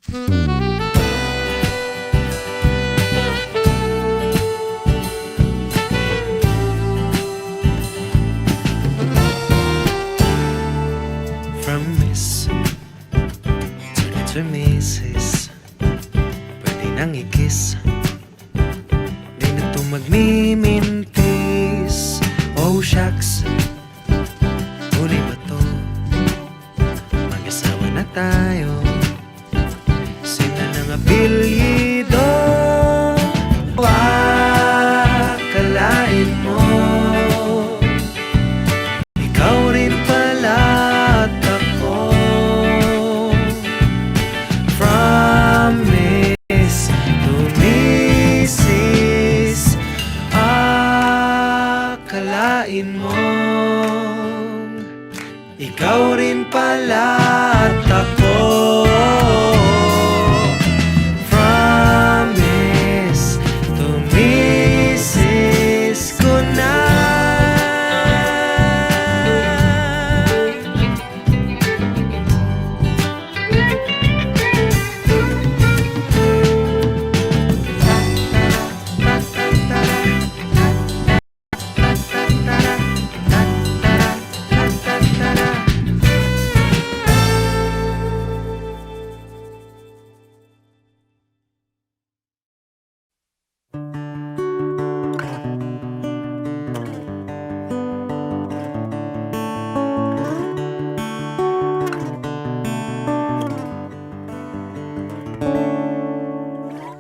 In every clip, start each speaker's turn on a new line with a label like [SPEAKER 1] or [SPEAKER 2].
[SPEAKER 1] From Miss to Mrs. Pwede nang i-kiss, di na to magmimintis. Oh shucks, huli ba to? Mag-asawa na tayo. Sina ng apelyido. Akalain mo ikaw rin pala at ako. From Miss to Mrs. Akalain mo ikaw rin pala at ako. From Miss to Mrs. ko na.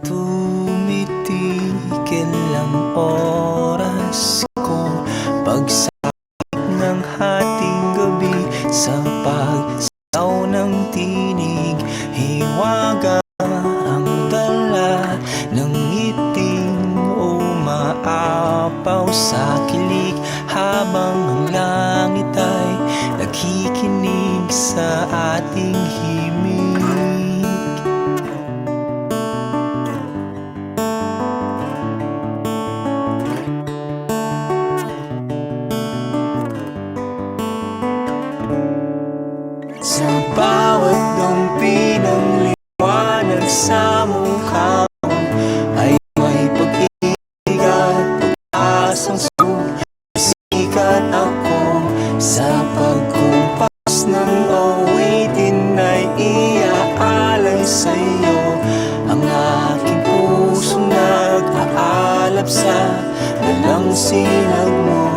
[SPEAKER 1] Tumitigil ang oras ko pagsapit ng hating gabi sa pagsaw ng tinig. Hiwaga ang dala ng ngiting umaapaw sa kilig habang ang langit ay nakikinig sa ating himig. Sa bawat dungpi ng liwanag sa mukha mo ay may pag-ibig at pag-asang sumikat ako. Sa pagkumpas ng awitin ay iaalay sa'yo ang aking pusong nag-aalab sa dalang sinag mo.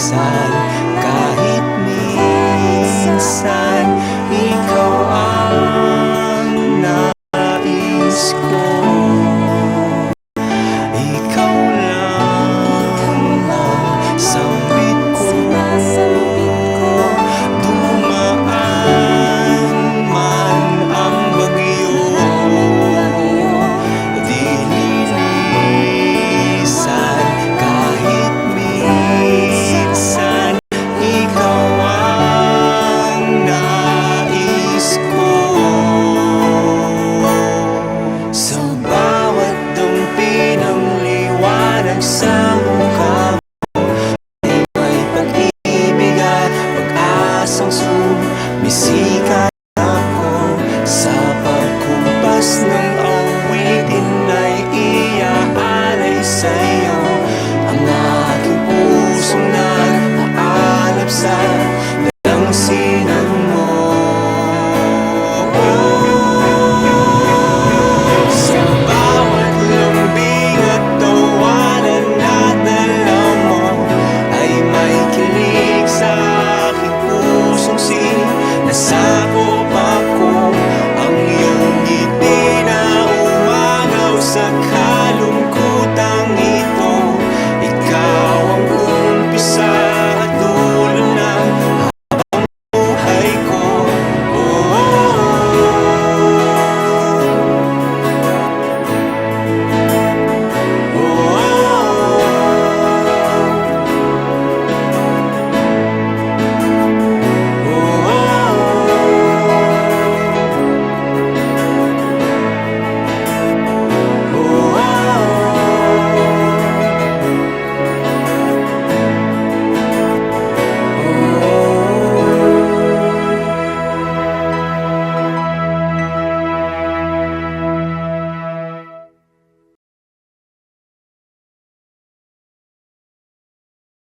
[SPEAKER 1] Sa